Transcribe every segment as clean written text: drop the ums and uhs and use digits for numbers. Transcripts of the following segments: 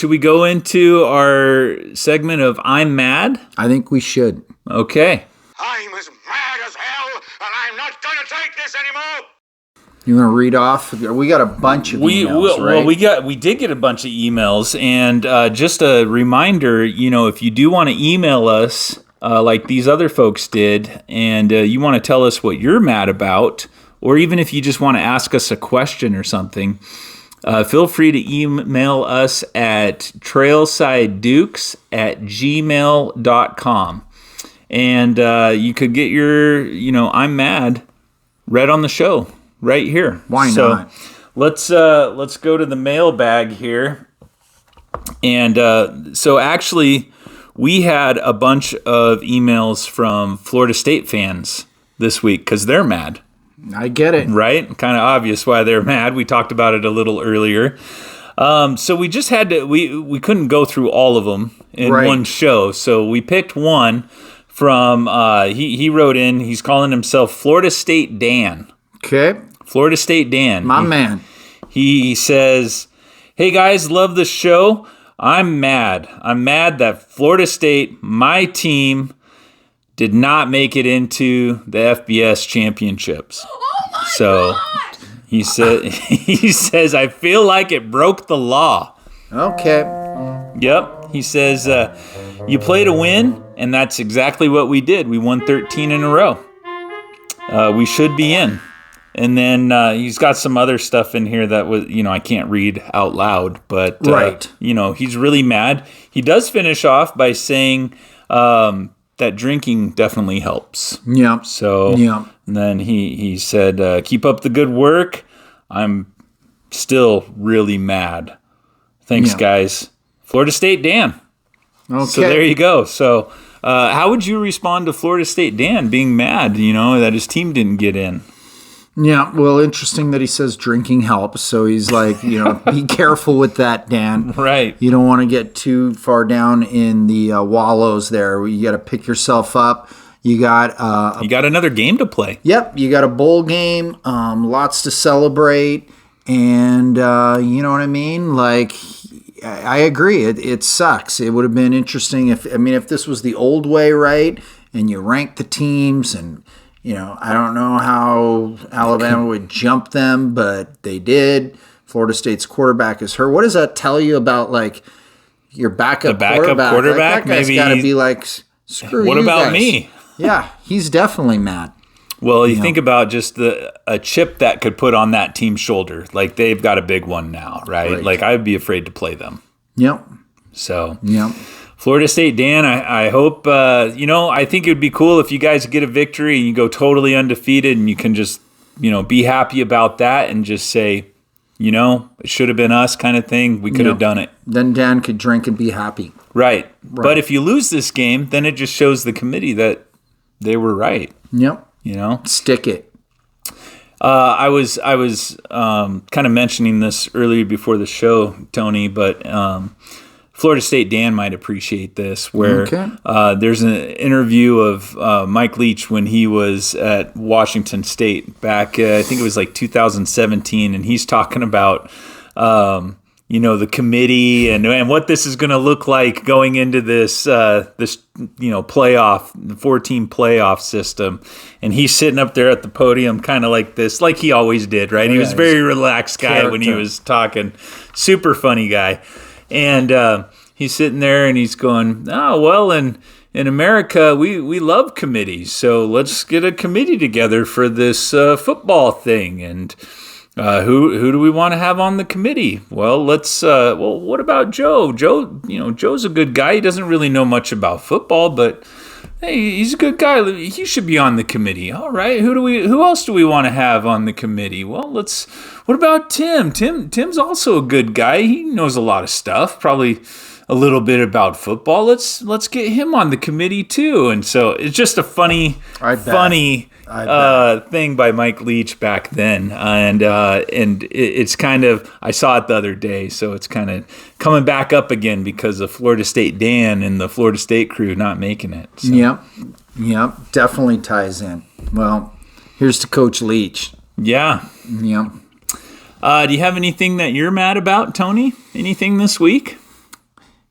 Should we go into our segment of I'm Mad? I think we should. Okay. I'm as mad as hell, and I'm not going to take this anymore. You want to read off? We got a bunch of emails, right? Well, we did get a bunch of emails, and just a reminder, if you do want to email us like these other folks did, and you want to tell us what you're mad about, or even if you just want to ask us a question or something, feel free to email us at trailsidedukes@gmail.com. And you could get your, I'm mad read on the show right here. Why not? Let's go to the mailbag here. And so actually, we had a bunch of emails from Florida State fans this week because they're mad. I get it. Right? Kind of obvious why they're mad. We talked about it a little earlier. So we just had to, we couldn't go through all of them in one show. So we picked one from, he wrote in, he's calling himself Florida State Dan. Okay. Florida State Dan. My man. He says, hey guys, love the show. I'm mad. I'm mad that Florida State, my team, did not make it into the FBS championships. Oh my God. He says, I feel like it broke the law. Okay. Yep. He says, you play to win, and that's exactly what we did. We won 13 in a row. We should be in. And then he's got some other stuff in here that was, I can't read out loud, but he's really mad. He does finish off by saying that drinking definitely helps. Yeah. So and then he said, keep up the good work. I'm still really mad. Thanks, guys. Florida State Dan. Okay. So there you go. So how would you respond to Florida State Dan being mad, that his team didn't get in? Yeah, well, interesting that he says drinking helps. So he's like, be careful with that, Dan. Right. You don't want to get too far down in the wallows there. You got to pick yourself up. You got another game to play. Yep, you got a bowl game, lots to celebrate, and you know what I mean? Like, I agree. It sucks. It would have been interesting if this was the old way, right? And you rank the teams and I don't know how Alabama would jump them, but they did. Florida State's quarterback is hurt. What does that tell you about, like, your backup quarterback? Like, that guy's got to be like, screw what you about guys. me? Yeah, he's definitely mad. Well, you think about just a chip that could put on that team's shoulder. Like, they've got a big one now, right? Like, I'd be afraid to play them. Yep. So, yep. Florida State, Dan, I hope, I think it would be cool if you guys get a victory and you go totally undefeated and you can just, be happy about that and just say, it should have been us kind of thing. We could have done it. Then Dan could drink and be happy. Right. But if you lose this game, then it just shows the committee that they were right. Yep. Stick it. I was kind of mentioning this earlier before the show, Tony, but Florida State Dan might appreciate this, where there's an interview of Mike Leach when he was at Washington State back, I think it was like 2017, and he's talking about, the committee and what this is going to look like going into this playoff, the 4-team playoff system. And he's sitting up there at the podium kind of like this, like he always did, right? He was a very relaxed guy when he was talking. Super funny guy. And he's sitting there and he's going, oh, well, in America, we love committees. So let's get a committee together for this football thing. And who do we want to have on the committee? Well, what about Joe? Joe's a good guy. He doesn't really know much about football, but hey, he's a good guy. He should be on the committee. All right. Who else do we want to have on the committee? Well, what about Tim? Tim's also a good guy. He knows a lot of stuff, probably a little bit about football. Let's get him on the committee too. And so it's just a funny thing by Mike Leach back then. And it's kind of, I saw it the other day, so it's kind of coming back up again because of Florida State Dan and the Florida State crew not making it. So. Yep, definitely ties in. Well, here's to Coach Leach. Yeah. Yep. Do you have anything that you're mad about, Tony? Anything this week?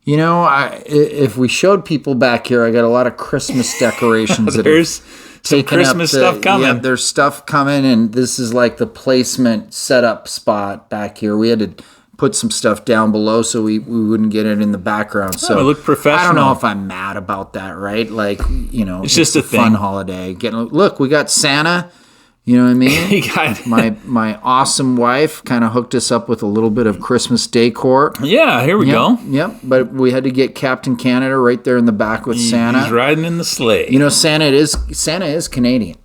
You know, if we showed people back here, I got a lot of Christmas decorations. There's some Christmas stuff coming. Yeah, there's stuff coming, and this is like the placement setup spot back here. We had to put some stuff down below so we wouldn't get it in the background. So it looked professional. I don't know if I'm mad about that, right? Like, you know, it's just a fun holiday. Look, we got Santa. You know what I mean? my awesome wife kind of hooked us up with a little bit of Christmas decor. Yeah, here we go. Yep, but we had to get Captain Canada right there in the back with Santa. He's riding in the sleigh. You know, Santa is Canadian.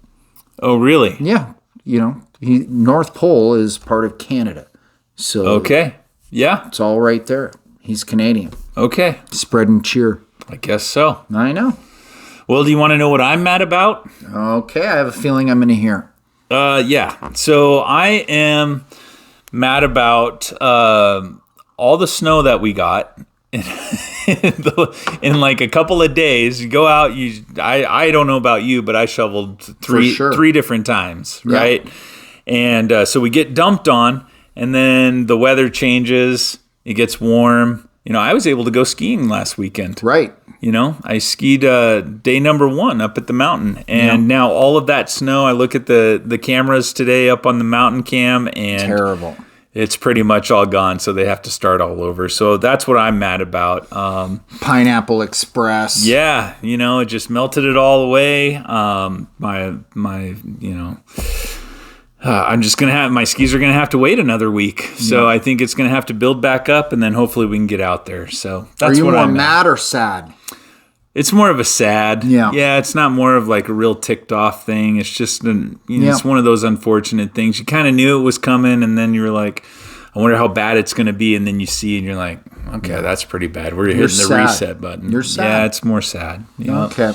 Oh, really? Yeah. You know, North Pole is part of Canada. So okay. Yeah. It's all right there. He's Canadian. Okay. Spreading cheer. I guess so. I know. Well, do you want to know what I'm mad about? Okay, I have a feeling I'm going to hear. Yeah. So I am mad about all the snow that we got in like a couple of days. You go out. I don't know about you, but I shoveled three different times, right? Yeah. And so we get dumped on, and then the weather changes. It gets warm. You know, I was able to go skiing last weekend. Right. You know, I skied day number 1 up at the mountain, and now all of that snow, I look at the cameras today up on the mountain cam, and terrible. It's pretty much all gone, so they have to start all over. So that's what I'm mad about. Pineapple Express. Yeah, you know, it just melted it all away. I'm just going to have, my skis are going to have to wait another week. So I think it's going to have to build back up, and then hopefully we can get out there. So that's what I'm Are you more mad or sad? It's more of a sad. Yeah. Yeah, it's not more of like a real ticked off thing. It's just, it's one of those unfortunate things. You kind of knew it was coming, and then you were like, I wonder how bad it's going to be. And then you see, and you're like, okay, that's pretty bad. We're hitting the reset button. You're sad. Yeah, it's more sad. Okay.